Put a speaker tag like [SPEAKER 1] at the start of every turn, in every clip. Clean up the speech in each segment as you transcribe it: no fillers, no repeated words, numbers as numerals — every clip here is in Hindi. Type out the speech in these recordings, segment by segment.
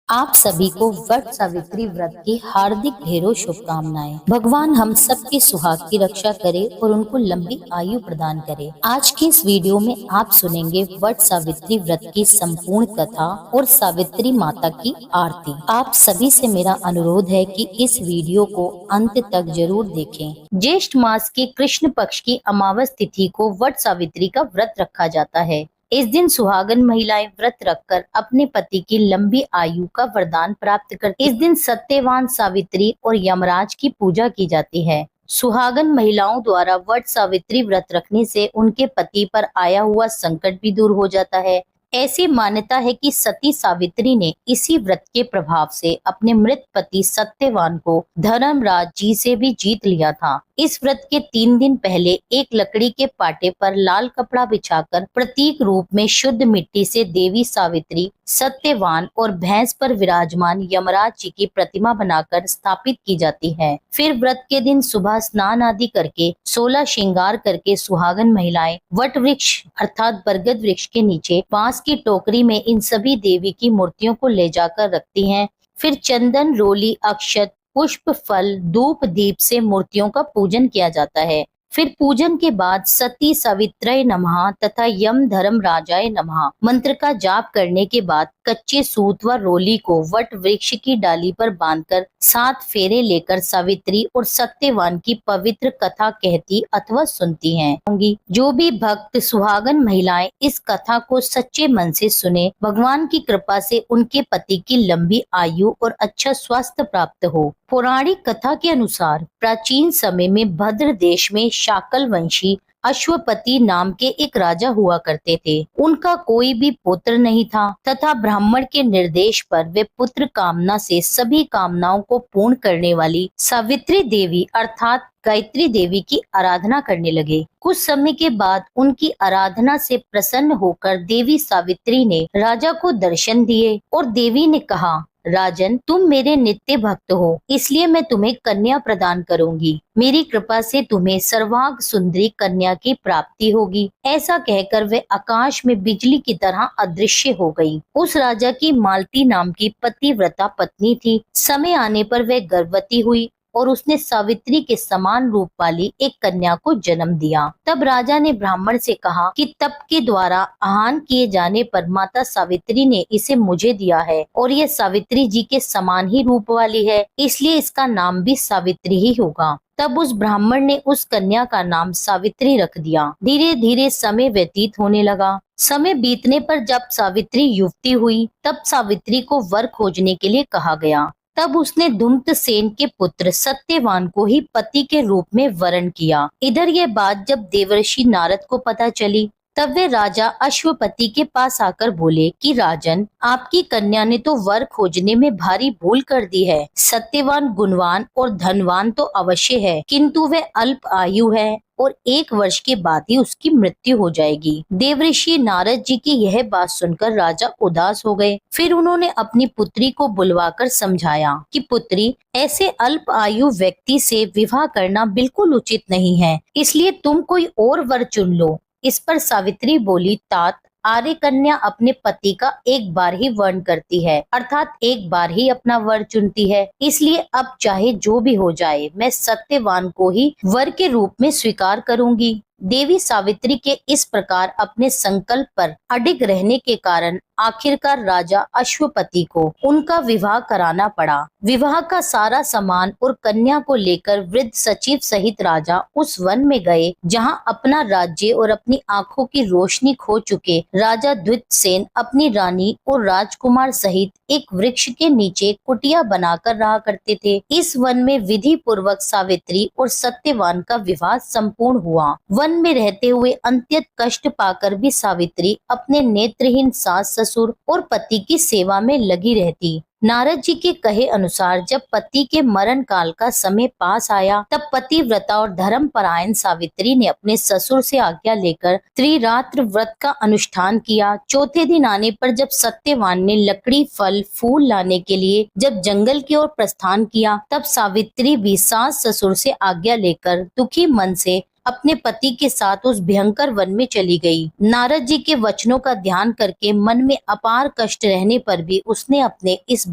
[SPEAKER 1] आप सभी को वट सावित्री व्रत की हार्दिक ढेरों शुभकामनाएं। भगवान हम सबके सुहाग की रक्षा करे और उनको लंबी आयु प्रदान करे। आज की इस वीडियो में आप सुनेंगे वट सावित्री व्रत की संपूर्ण कथा और सावित्री माता की आरती। आप सभी से मेरा अनुरोध है कि इस वीडियो को अंत तक जरूर देखें। ज्येष्ठ मास के कृष्ण पक्ष की अमावस तिथि को वट सावित्री का व्रत रखा जाता है। इस दिन सुहागन महिलाएं व्रत रखकर अपने पति की लंबी आयु का वरदान प्राप्त करती। इस दिन सत्यवान सावित्री और यमराज की पूजा की जाती है। सुहागन महिलाओं द्वारा वट सावित्री व्रत रखने से उनके पति पर आया हुआ संकट भी दूर हो जाता है। ऐसी मान्यता है कि सती सावित्री ने इसी व्रत के प्रभाव से अपने मृत पति सत्यवान को धर्मराज जी से भी जीत लिया था। इस व्रत के 3 दिन पहले एक लकड़ी के पाटे पर लाल कपड़ा बिछाकर प्रतीक रूप में शुद्ध मिट्टी से देवी सावित्री, सत्यवान और भैंस पर विराजमान यमराज जी की प्रतिमा बनाकर स्थापित की जाती है। फिर व्रत के दिन सुबह स्नान आदि करके 16 श्रृंगार करके सुहागन महिलाएं वट वृक्ष अर्थात बरगद वृक्ष के नीचे बांस की टोकरी में इन सभी देवी की मूर्तियों को ले जाकर रखती हैं। फिर चंदन, रोली, अक्षत, पुष्प, फल, धूप, दीप से मूर्तियों का पूजन किया जाता है। फिर पूजन के बाद सती सावित्रय नमः तथा यम धर्म राजाय नमः मंत्र का जाप करने के बाद कच्चे सूत व रोली को वट वृक्ष की डाली पर बांधकर 7 फेरे लेकर सावित्री और सत्यवान की पवित्र कथा कहती अथवा सुनती हैं। जो भी भक्त सुहागन महिलाएं इस कथा को सच्चे मन से सुने, भगवान की कृपा से उनके पति की लंबी आयु और अच्छा स्वास्थ्य प्राप्त हो। पौराणिक कथा के अनुसार प्राचीन समय में भद्र देश में शाकल वंशी अश्वपति नाम के एक राजा हुआ करते थे। उनका कोई भी पुत्र नहीं था तथा ब्राह्मण के निर्देश पर वे पुत्र कामना से सभी कामनाओं को पूर्ण करने वाली सावित्री देवी अर्थात गायत्री देवी की आराधना करने लगे। कुछ समय के बाद उनकी आराधना से प्रसन्न होकर देवी सावित्री ने राजा को दर्शन दिए और देवी ने कहा, राजन, तुम मेरे नित्य भक्त हो, इसलिए मैं तुम्हें कन्या प्रदान करूंगी। मेरी कृपा से तुम्हें सर्वांग सुंदरी कन्या की प्राप्ति होगी। ऐसा कहकर वे आकाश में बिजली की तरह अदृश्य हो गई। उस राजा की मालती नाम की पतिव्रता पत्नी थी। समय आने पर वह गर्भवती हुई और उसने सावित्री के समान रूप वाली एक कन्या को जन्म दिया। तब राजा ने ब्राह्मण से कहा कि तप के द्वारा आहान किए जाने पर माता सावित्री ने इसे मुझे दिया है और यह सावित्री जी के समान ही रूप वाली है, इसलिए इसका नाम भी सावित्री ही होगा। तब उस ब्राह्मण ने उस कन्या का नाम सावित्री रख दिया। धीरे धीरे समय व्यतीत होने लगा। समय बीतने पर जब सावित्री युवती हुई तब सावित्री को वर खोजने के लिए कहा गया। तब उसने धूम्रसेन के पुत्र सत्यवान को ही पति के रूप में वरण किया। इधर यह बात जब देवर्षि नारद को पता चली तब वे राजा अश्वपति के पास आकर बोले कि राजन, आपकी कन्या ने तो वर खोजने में भारी भूल कर दी है। सत्यवान गुणवान और धनवान तो अवश्य है, किंतु वह अल्प आयु है और 1 वर्ष के बाद ही उसकी मृत्यु हो जाएगी। देवऋषि नारद जी की यह बात सुनकर राजा उदास हो गए। फिर उन्होंने अपनी पुत्री को बुलवाकर समझाया कि पुत्री, ऐसे अल्प आयु व्यक्ति से विवाह करना बिल्कुल उचित नहीं है, इसलिए तुम कोई और वर चुन लो। इस पर सावित्री बोली, तात, आर्य कन्या अपने पति का एक बार ही वर्ण करती है, अर्थात एक बार ही अपना वर चुनती है, इसलिए अब चाहे जो भी हो जाए मैं सत्यवान को ही वर के रूप में स्वीकार करूंगी। देवी सावित्री के इस प्रकार अपने संकल्प पर अडिग रहने के कारण आखिरकार राजा अश्वपति को उनका विवाह कराना पड़ा। विवाह का सारा सामान और कन्या को लेकर वृद्ध सचिव सहित राजा उस वन में गए जहां अपना राज्य और अपनी आंखों की रोशनी खो चुके राजा द्वितसेन अपनी रानी और राजकुमार सहित एक वृक्ष के नीचे कुटिया बनाकर रहा करते थे। इस वन में विधि पूर्वक सावित्री और सत्यवान का विवाह संपूर्ण हुआ। वन में रहते हुए अंत्यत कष्ट पाकर भी सावित्री अपने नेत्रहीन सास ससुर और पति की सेवा में लगी रहती। नारद जी के कहे अनुसार जब पति के मरण काल का समय पास आया तब पतिव्रता और धर्म परायण सावित्री ने अपने ससुर से आज्ञा लेकर त्रिरात्र व्रत का अनुष्ठान किया। चौथे दिन आने पर जब सत्यवान ने लकड़ी, फल, फूल लाने के लिए जब जंगल की ओर प्रस्थान किया तब सावित्री भी सास ससुर से आज्ञा लेकर दुखी मन से अपने पति के साथ उस भयंकर वन में चली गई। नारद जी के वचनों का ध्यान करके मन में अपार कष्ट रहने पर भी उसने अपने इस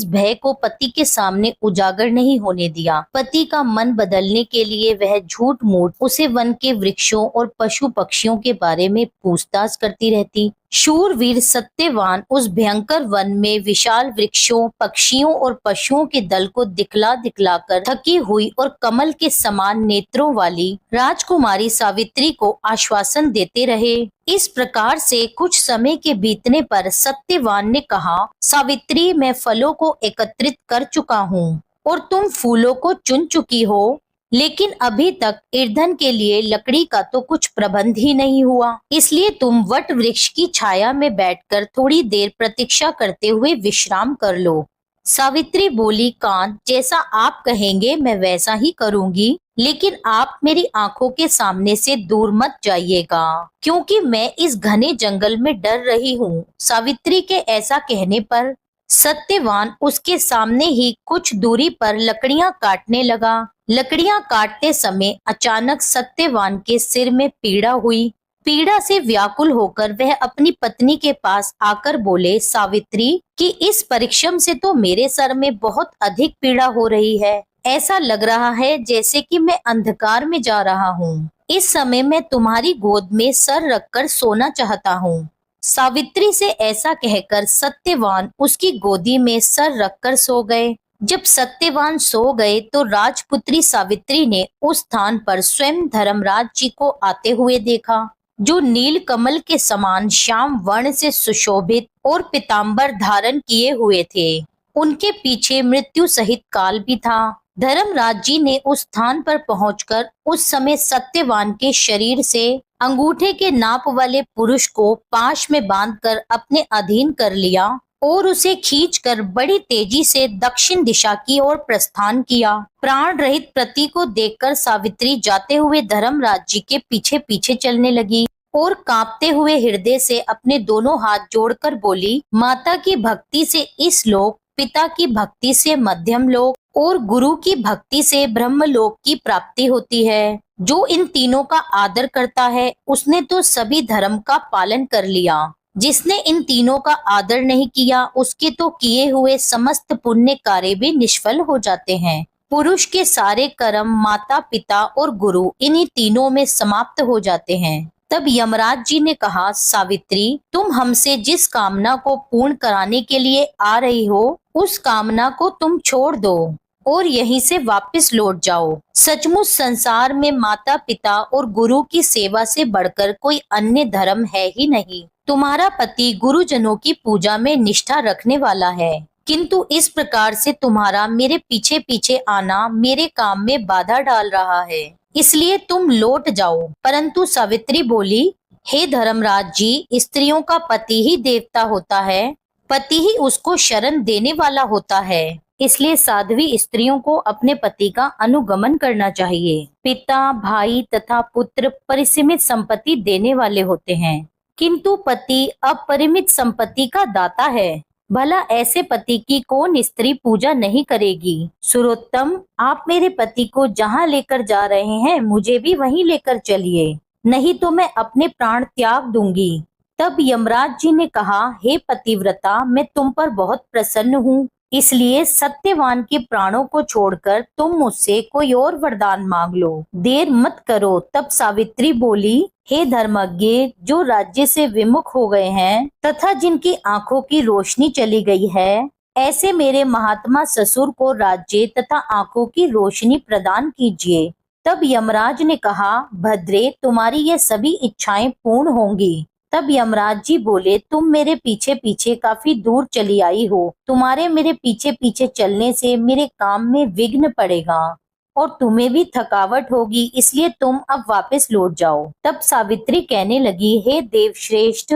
[SPEAKER 1] भय को पति के सामने उजागर नहीं होने दिया। पति का मन बदलने के लिए वह झूठ मूठ उसे वन के वृक्षों और पशु पक्षियों के बारे में पूछताछ करती रहती। शूरवीर सत्यवान उस भयंकर वन में विशाल वृक्षों, पक्षियों और पशुओं के दल को दिखला दिखलाकर थकी हुई और कमल के समान नेत्रों वाली राजकुमारी सावित्री को आश्वासन देते रहे। इस प्रकार से कुछ समय के बीतने पर सत्यवान ने कहा, सावित्री, मैं फलों को एकत्रित कर चुका हूँ और तुम फूलों को चुन चुकी हो, लेकिन अभी तक ईंधन के लिए लकड़ी का तो कुछ प्रबंध ही नहीं हुआ। इसलिए तुम वट वृक्ष की छाया में बैठकर थोड़ी देर प्रतीक्षा करते हुए विश्राम कर लो। सावित्री बोली, कांत, जैसा आप कहेंगे मैं वैसा ही करूंगी, लेकिन आप मेरी आंखों के सामने से दूर मत जाइएगा, क्योंकि मैं इस घने जंगल में डर रही हूँ। सावित्री के ऐसा कहने पर सत्यवान उसके सामने ही कुछ दूरी पर लकड़ियां काटने लगा। लकड़ियां काटते समय अचानक सत्यवान के सिर में पीड़ा हुई। पीड़ा से व्याकुल होकर वह अपनी पत्नी के पास आकर बोले, सावित्री, कि इस परिश्रम से तो मेरे सर में बहुत अधिक पीड़ा हो रही है। ऐसा लग रहा है जैसे कि मैं अंधकार में जा रहा हूँ। इस समय मैं तुम्हारी गोद में सर रखकर सोना चाहता हूँ। सावित्री से ऐसा कहकर सत्यवान उसकी गोदी में सर रखकर सो गए। जब सत्यवान सो गए तो राजपुत्री सावित्री ने उस स्थान पर स्वयं धर्मराज जी को आते हुए देखा, जो नील कमल के समान श्याम वर्ण से सुशोभित और पीतांबर धारण किए हुए थे। उनके पीछे मृत्यु सहित काल भी था। धर्मराज जी ने उस स्थान पर पहुंचकर उस समय सत्यवान के शरीर से अंगूठे के नाप वाले पुरुष को पाश में बांधकर अपने अधीन कर लिया और उसे खींचकर बड़ी तेजी से दक्षिण दिशा की ओर प्रस्थान किया। प्राण रहित पति को देखकर सावित्री जाते हुए धर्मराज जी के पीछे पीछे चलने लगी और कांपते हुए हृदय से अपने दोनों हाथ जोड़कर बोली, माता की भक्ति से इस लोक, पिता की भक्ति से मध्यम लोक और गुरु की भक्ति से ब्रह्मलोक की प्राप्ति होती है। जो इन तीनों का आदर करता है उसने तो सभी धर्म का पालन कर लिया। जिसने इन तीनों का आदर नहीं किया उसके तो किए हुए समस्त पुण्य कार्य भी निष्फल हो जाते हैं। पुरुष के सारे कर्म माता पिता और गुरु इन्हीं तीनों में समाप्त हो जाते हैं। तब यमराज जी ने कहा, सावित्री, तुम हमसे जिस कामना को पूर्ण कराने के लिए आ रही हो उस कामना को तुम छोड़ दो और यहीं से वापस लौट जाओ। सचमुच संसार में माता पिता और गुरु की सेवा से बढ़कर कोई अन्य धर्म है ही नहीं। तुम्हारा पति गुरुजनों की पूजा में निष्ठा रखने वाला है, किंतु इस प्रकार से तुम्हारा मेरे पीछे पीछे आना मेरे काम में बाधा डाल रहा है, इसलिए तुम लौट जाओ। परंतु सावित्री बोली, हे धर्मराज जी, स्त्रियों का पति ही देवता होता है, पति ही उसको शरण देने वाला होता है, इसलिए साध्वी स्त्रियों को अपने पति का अनुगमन करना चाहिए। पिता, भाई तथा पुत्र परिसीमित संपत्ति देने वाले होते हैं, किंतु पति अपरिमित संपत्ति का दाता है। भला ऐसे पति की कौन स्त्री पूजा नहीं करेगी। सुरोत्तम, आप मेरे पति को जहाँ लेकर जा रहे हैं मुझे भी वहीं लेकर चलिए, नहीं तो मैं अपने प्राण त्याग दूंगी। तब यमराज जी ने कहा, हे पतिव्रता, मैं तुम पर बहुत प्रसन्न हूँ, इसलिए सत्यवान के प्राणों को छोड़कर तुम मुझसे कोई और वरदान मांग लो, देर मत करो। तब सावित्री बोली, हे धर्मज्ञ, जो राज्य से विमुख हो गए हैं तथा जिनकी आंखों की रोशनी चली गई है, ऐसे मेरे महात्मा ससुर को राज्य तथा आंखों की रोशनी प्रदान कीजिए। तब यमराज ने कहा, भद्रे, तुम्हारी ये सभी इच्छाएं पूर्ण होंगी। तब यमराज जी बोले, तुम मेरे पीछे पीछे काफी दूर चली आई हो, तुम्हारे मेरे पीछे पीछे चलने से मेरे काम में विघ्न पड़ेगा और तुम्हें भी थकावट होगी, इसलिए तुम अब वापस लौट जाओ। तब सावित्री कहने लगी, हे देवश्रेष्ठ,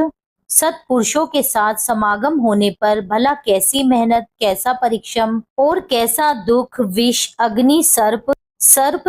[SPEAKER 1] सत्पुरुषों के साथ समागम होने पर भला कैसी मेहनत, कैसा परिश्रम और कैसा दुख, विष, अग्नि, सर्प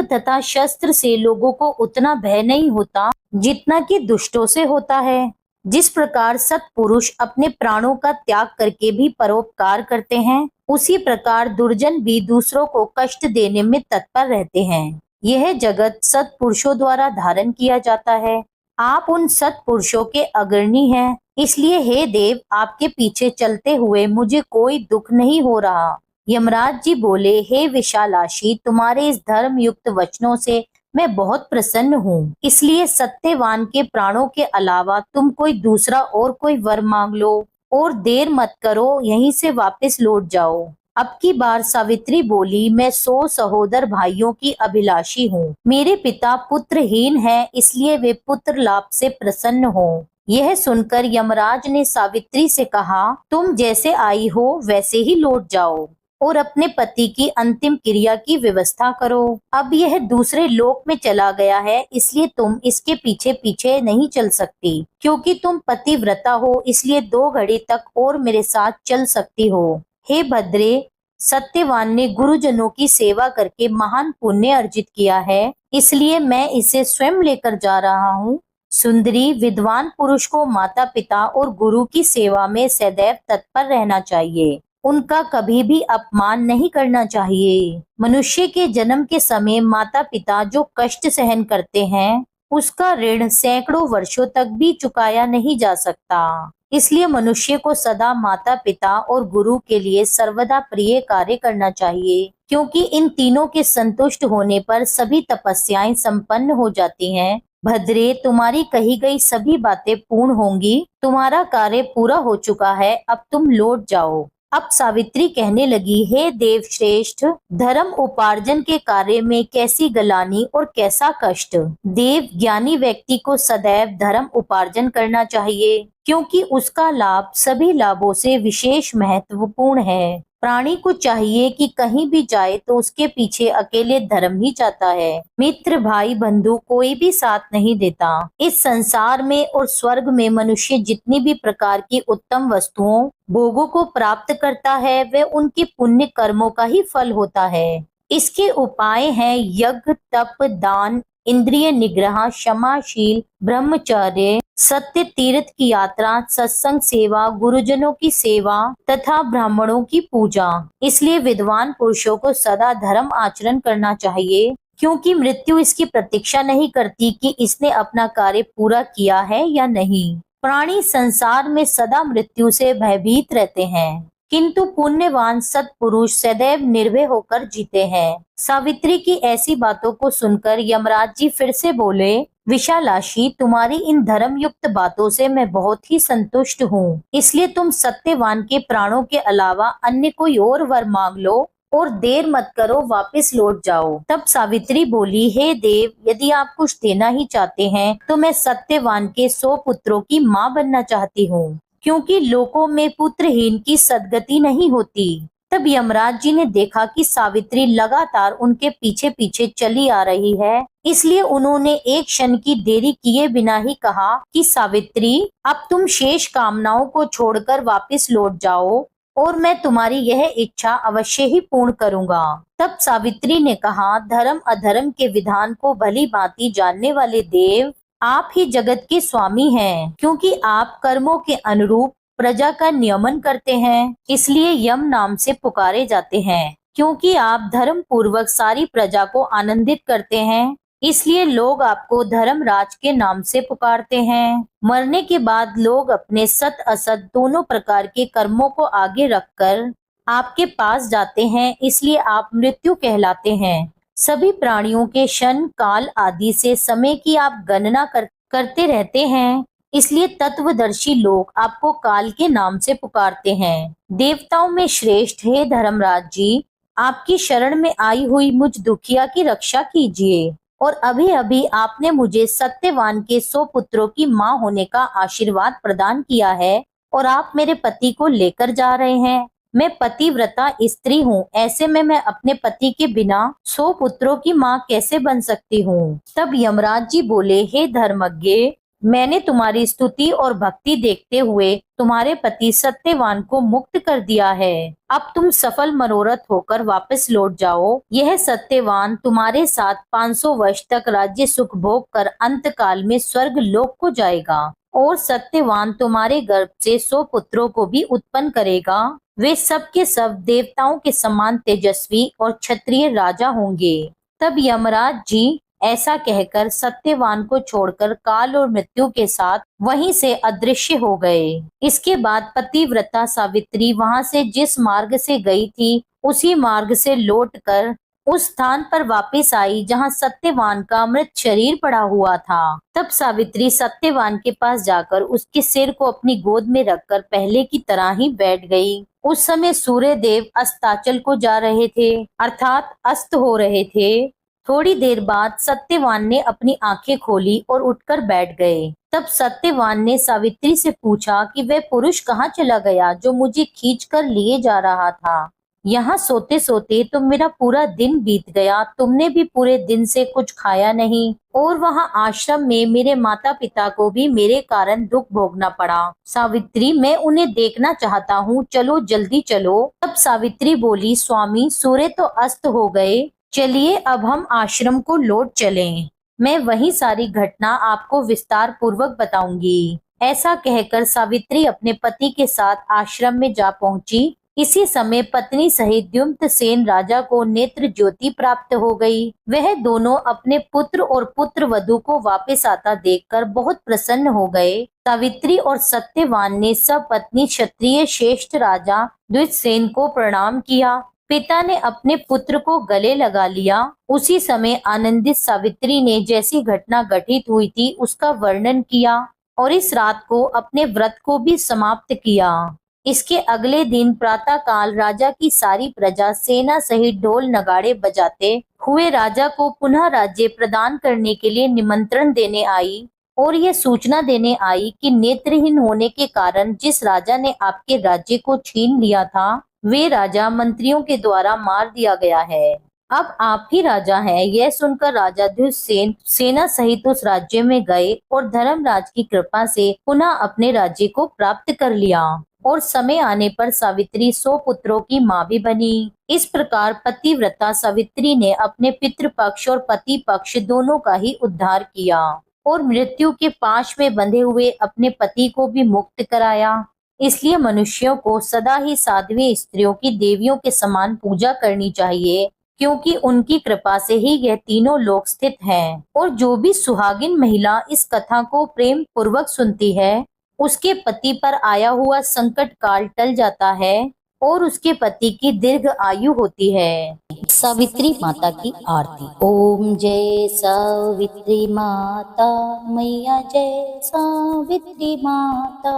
[SPEAKER 1] तथा शस्त्र से लोगों को उतना भय नहीं होता जितना कि दुष्टों से होता है। जिस प्रकार सत्पुरुष अपने प्राणों का त्याग करके भी परोपकार करते हैं, उसी प्रकार दुर्जन भी दूसरों को कष्ट देने में तत्पर रहते हैं। यह जगत सत्पुरुषों द्वारा धारण किया जाता है। आप उन सत्पुरुषों के अग्रणी हैं, इसलिए हे देव, आपके पीछे चलते हुए मुझे कोई दुख नहीं हो रहा। यमराज जी बोले, हे विशालाक्षी, तुम्हारे इस धर्म युक्त वचनों से मैं बहुत प्रसन्न हूँ, इसलिए सत्यवान के प्राणों के अलावा तुम कोई दूसरा और कोई वर मांग लो और देर मत करो, यहीं से वापस लौट जाओ। अब की बार सावित्री बोली, मैं 100 सहोदर भाइयों की अभिलाषी हूँ। मेरे पिता पुत्रहीन हैं, इसलिए वे पुत्र लाभ से प्रसन्न हो। यह सुनकर यमराज ने सावित्री से कहा, तुम जैसे आई हो वैसे ही लौट जाओ और अपने पति की अंतिम क्रिया की व्यवस्था करो। अब यह दूसरे लोक में चला गया है, इसलिए तुम इसके पीछे पीछे नहीं चल सकती। क्योंकि तुम पतिव्रता हो, इसलिए 2 घड़ी तक और मेरे साथ चल सकती हो। हे भद्रे, सत्यवान ने गुरुजनों की सेवा करके महान पुण्य अर्जित किया है, इसलिए मैं इसे स्वयं लेकर जा रहा हूँ। सुंदरी, विद्वान पुरुष को माता पिता और गुरु की सेवा में सदैव तत्पर रहना चाहिए। उनका कभी भी अपमान नहीं करना चाहिए। मनुष्य के जन्म के समय माता पिता जो कष्ट सहन करते हैं, उसका ऋण सैकड़ों वर्षों तक भी चुकाया नहीं जा सकता। इसलिए मनुष्य को सदा माता पिता और गुरु के लिए सर्वदा प्रिय कार्य करना चाहिए, क्योंकि इन तीनों के संतुष्ट होने पर सभी तपस्याएं संपन्न हो जाती हैं। भद्रे, तुम्हारी कही गई सभी बातें पूर्ण होंगी। तुम्हारा कार्य पूरा हो चुका है, अब तुम लौट जाओ। अब सावित्री कहने लगी, हे देव श्रेष्ठ, धर्म उपार्जन के कार्य में कैसी गलानी और कैसा कष्ट। देव, ज्ञानी व्यक्ति को सदैव धर्म उपार्जन करना चाहिए, क्योंकि उसका लाभ सभी लाभों से विशेष महत्वपूर्ण है। प्राणी को चाहिए कि कहीं भी जाए तो उसके पीछे अकेले धर्म ही चाहता है। मित्र, भाई, बंधु कोई भी साथ नहीं देता। इस संसार में और स्वर्ग में मनुष्य जितनी भी प्रकार की उत्तम वस्तुओं भोगों को प्राप्त करता है, वे उनके पुण्य कर्मों का ही फल होता है। इसके उपाय हैं यज्ञ, तप, दान, इंद्रिय निग्रह, क्षमाशील, ब्रह्मचर्य, सत्य, तीर्थ की यात्रा, सत्संग सेवा, गुरुजनों की सेवा तथा ब्राह्मणों की पूजा। इसलिए विद्वान पुरुषों को सदा धर्म आचरण करना चाहिए, क्योंकि मृत्यु इसकी प्रतीक्षा नहीं करती कि इसने अपना कार्य पूरा किया है या नहीं। प्राणी संसार में सदा मृत्यु से भयभीत रहते हैं, किंतु पुण्यवान सत्पुरुष सदैव निर्भय होकर जीते हैं। सावित्री की ऐसी बातों को सुनकर यमराज जी फिर से बोले, विशालाक्षी, तुम्हारी इन धर्म युक्त बातों से मैं बहुत ही संतुष्ट हूँ, इसलिए तुम सत्यवान के प्राणों के अलावा अन्य कोई और वर मांग लो और देर मत करो, वापस लौट जाओ। तब सावित्री बोली, हे देव, यदि आप कुछ देना ही चाहते हैं तो मैं सत्यवान के 100 पुत्रों की माँ बनना चाहती हूँ, क्योंकि लोकों में पुत्रहीन की सदगति नहीं होती। तब यमराज जी ने देखा कि सावित्री लगातार उनके पीछे पीछे चली आ रही है, इसलिए उन्होंने एक क्षण की देरी किए बिना ही कहा कि सावित्री, अब तुम शेष कामनाओं को छोड़कर वापस लौट जाओ और मैं तुम्हारी यह इच्छा अवश्य ही पूर्ण करूंगा। तब सावित्री ने कहा, धर्म अधर्म के विधान को भली भांति जानने वाले देव, आप ही जगत के स्वामी हैं, क्योंकि आप कर्मों के अनुरूप प्रजा का नियमन करते हैं, इसलिए यम नाम से पुकारे जाते हैं। क्योंकि आप धर्म पूर्वक सारी प्रजा को आनंदित करते हैं, इसलिए लोग आपको धर्मराज के नाम से पुकारते हैं। मरने के बाद लोग अपने सत असत दोनों प्रकार के कर्मों को आगे रखकर आपके पास जाते हैं, इसलिए आप मृत्यु कहलाते हैं। सभी प्राणियों के क्षण, काल आदि से समय की आप गणना करते रहते हैं, इसलिए तत्वदर्शी लोग आपको काल के नाम से पुकारते हैं। देवताओं में श्रेष्ठ हे धर्मराज जी, आपकी शरण में आई हुई मुझ दुखिया की रक्षा कीजिए। और अभी अभी आपने मुझे सत्यवान के 100 पुत्रों की माँ होने का आशीर्वाद प्रदान किया है और आप मेरे पति को लेकर जा रहे हैं। मैं पतिव्रता स्त्री हूँ, ऐसे में मैं अपने पति के बिना 100 पुत्रों की माँ कैसे बन सकती हूँ। तब यमराज जी बोले, हे धर्मज्ञ, मैंने तुम्हारी स्तुति और भक्ति देखते हुए तुम्हारे पति सत्यवान को मुक्त कर दिया है। अब तुम सफल मनोरथ होकर वापस लौट जाओ। यह सत्यवान तुम्हारे साथ 500 वर्ष तक राज्य सुख भोग कर अंत काल में स्वर्ग लोक को जाएगा और सत्यवान तुम्हारे गर्भ से 100 पुत्रों को भी उत्पन्न करेगा। वे सब के सब देवताओं के समान तेजस्वी और क्षत्रिय राजा होंगे। तब यमराज जी ऐसा कहकर सत्यवान को छोड़कर काल और मृत्यु के साथ वहीं से अदृश्य हो गए। इसके बाद पतिव्रता सावित्री वहां से जिस मार्ग से गई थी उसी मार्ग से लौटकर उस स्थान पर वापस आई जहां सत्यवान का मृत शरीर पड़ा हुआ था। तब सावित्री सत्यवान के पास जाकर उसके सिर को अपनी गोद में रखकर पहले की तरह ही बैठ गई। उस समय सूर्य देव अस्ताचल को जा रहे थे, अर्थात अस्त हो रहे थे। थोड़ी देर बाद सत्यवान ने अपनी आंखें खोली और उठकर बैठ गए। तब सत्यवान ने सावित्री से पूछा कि वह पुरुष कहाँ चला गया जो मुझे खींचकर लिए जा रहा था। यहाँ सोते सोते तो मेरा पूरा दिन बीत गया, तुमने भी पूरे दिन से कुछ खाया नहीं और वहाँ आश्रम में मेरे माता पिता को भी मेरे कारण दुख भोगना पड़ा। सावित्री, मैं उन्हें देखना चाहता हूँ, चलो जल्दी चलो। तब सावित्री बोली, स्वामी सूर्य तो अस्त हो गए, चलिए अब हम आश्रम को लौट चलें। मैं वही सारी घटना आपको विस्तार पूर्वक बताऊंगी। ऐसा कहकर सावित्री अपने पति के साथ आश्रम में जा पहुंची। इसी समय पत्नी सहित द्युम्नसेन राजा को नेत्र ज्योति प्राप्त हो गई। वह दोनों अपने पुत्र और पुत्र वधू को वापस आता देखकर बहुत प्रसन्न हो गए। सावित्री और सत्यवान ने सब पत्नी क्षत्रिय श्रेष्ठ राजा द्विजसेन को प्रणाम किया। पिता ने अपने पुत्र को गले लगा लिया। उसी समय आनंदित सावित्री ने जैसी घटना घटित हुई थी उसका वर्णन किया और इस रात को अपने व्रत को भी समाप्त किया। इसके अगले दिन प्रातः काल राजा की सारी प्रजा सेना सहित ढोल नगाड़े बजाते हुए राजा को पुनः राज्य प्रदान करने के लिए निमंत्रण देने आई और यह सूचना देने आई कि नेत्रहीन होने के कारण जिस राजा ने आपके राज्य को छीन लिया था वे राजा मंत्रियों के द्वारा मार दिया गया है। अब आप ही राजा हैं। यह सुनकर राजा द्युम्नसेन सेना सहित उस राज्य में गए और धर्मराज की कृपा से पुनः अपने राज्य को प्राप्त कर लिया और समय आने पर सावित्री 100 पुत्रों की माँ भी बनी। इस प्रकार पतिव्रता सावित्री ने अपने पितृपक्ष और पति पक्ष दोनों का ही उद्धार किया और मृत्यु के पाश में बंधे हुए अपने पति को भी मुक्त कराया। इसलिए मनुष्यों को सदा ही साध्वी स्त्रियों की देवियों के समान पूजा करनी चाहिए, क्योंकि उनकी कृपा से ही यह तीनों लोक स्थित हैं। और जो भी सुहागिन महिला इस कथा को प्रेम पूर्वक सुनती है उसके पति पर आया हुआ संकट काल टल जाता है और उसके पति की दीर्घ आयु होती है। सावित्री माता की आरती। ओम जय सावित्री माता, मैया जय सावित्री माता।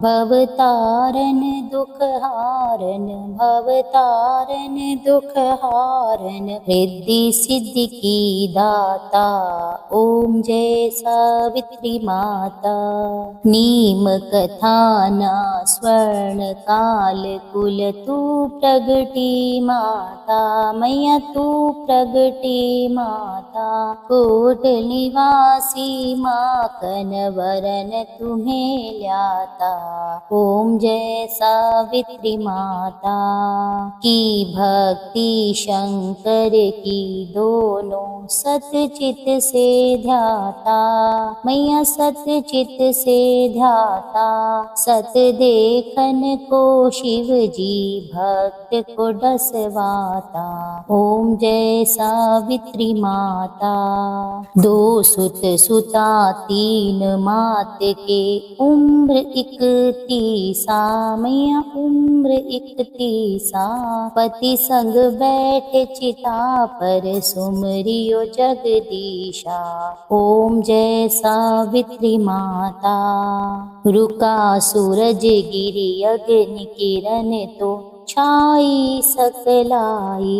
[SPEAKER 1] भवतारण दुख हारन, भवतारण दुख हारन, रिद्धि सिद्धि की दाता। ओम जय सावित्री माता। नीम कथाना स्वर्ण काल कुल तू प्रगटी माता, मैया तू प्रगटी माता। कोट निवासी माँ कनवरन तुम्हें ल्याता। ओम जय सावित्री माता। की भक्ति शंकर की दोनों सतचित से ध्याता, मैया सतचित से ध्याता। सत देखन को शिव जी भक्त को डसवाता। ओम जय सावित्री माता। दो सुत सुता तीन मात के उम्र इकतीसा, मैया उम्र इकतीसा। पति संग बैठ चिता पर सुमरियो जगदीशा। ओम जय सावित्री माता। रुका सूरज गिरि अग्नि किरण तो छाई सकलाई।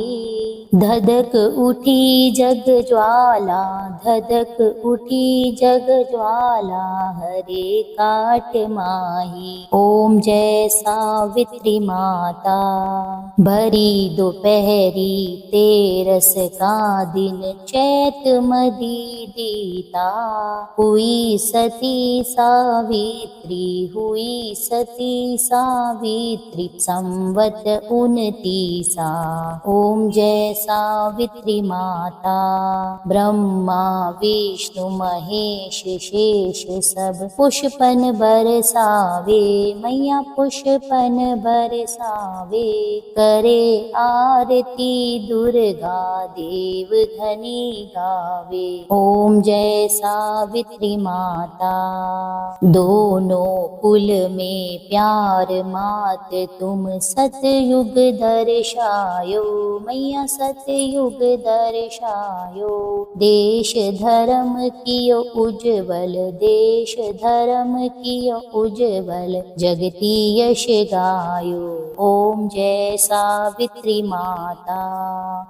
[SPEAKER 1] धधक उठी जग ज्वाला, धधक उठी जग ज्वाला। हरे काट माही। ओम जय सावित्री माता। भरी दोपहरी तेरस का दिन चैत मदी दीता। हुई सती सावित्री, हुई सती सावित्री। संवत वत 29। ओम जय सावित्री माता। ब्रह्मा विष्णु महेश शेष सब पुष्पन बरसावे, मैया पुष्पन बरसावे। करे आरती दुर्गा देव धनी गावे। ओम जय सावित्री माता। दोनों कुल में प्यार मात तुम सतयुग दर्शायो, मैया सतयुग दर्शायो। देश धर्म कियो उज्जवल, देश धर्म कियो उज्जवल, जगती यश गायो। ओम जय सावित्री माता।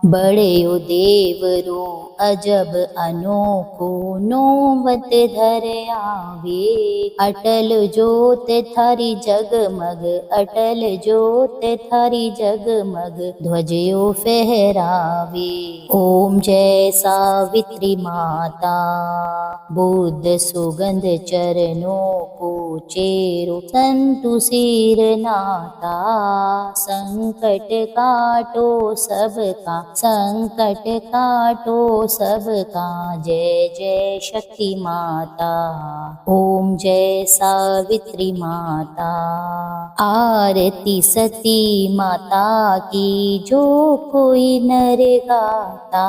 [SPEAKER 1] बड़े देवरो अजब अनोखो, नौवत धर आवे। अटल जोत थारी जगमग, अटल जोत थारी जगमग, ध्वजयो फहरावे। ओम जय सावित्री माता। बुद्ध सुगंध चरणों को चेरो, संतु सिर नाता। संकट काटो सबका, संकट काटो सबका, जय जय शक्ति माता। ओम जय सावित्री माता। आरती सती माता की जो कोई नर गाता,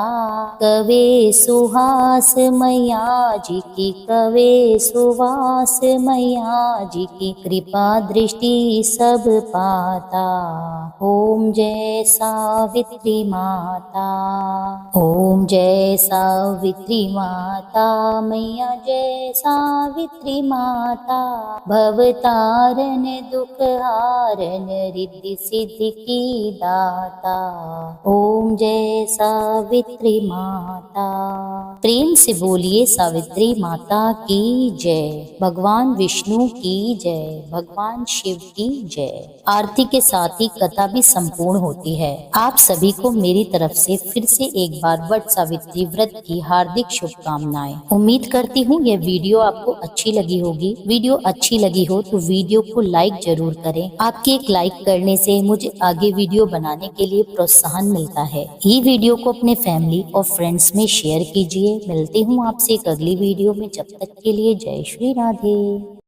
[SPEAKER 1] कवे सुहास मैया जी की, कवे सुहास मैया जी की, कृपा दृष्टि सब पाता। ओम जय सावित्री माता। ओम जय सावित्री माता, मैया जय सावित्री माता। भवतारन दुख हारन, रिद्धि सिद्धि की दाता। ओम जय सावित्री माता। प्रेम से बोलिए सावित्री माता की जय। भगवान विष्णु की जय, भगवान शिव की जय। आरती के साथ ही कथा भी संपूर्ण होती है। आप सभी को मेरी तरफ से फिर से एक बार वट सावित्री व्रत की हार्दिक शुभकामनाएं। उम्मीद करती हूँ यह वीडियो आपको अच्छी लगी होगी। वीडियो अच्छी लगी हो तो वीडियो को लाइक जरूर करें। आपके एक लाइक करने से मुझे आगे वीडियो बनाने के लिए प्रोत्साहन मिलता है। ये वीडियो को अपने फैमिली और फ्रेंड्स में शेयर कीजिए। मिलती हूँ आपसे एक अगली वीडियो में, जब तक के लिए जय श्री राधे।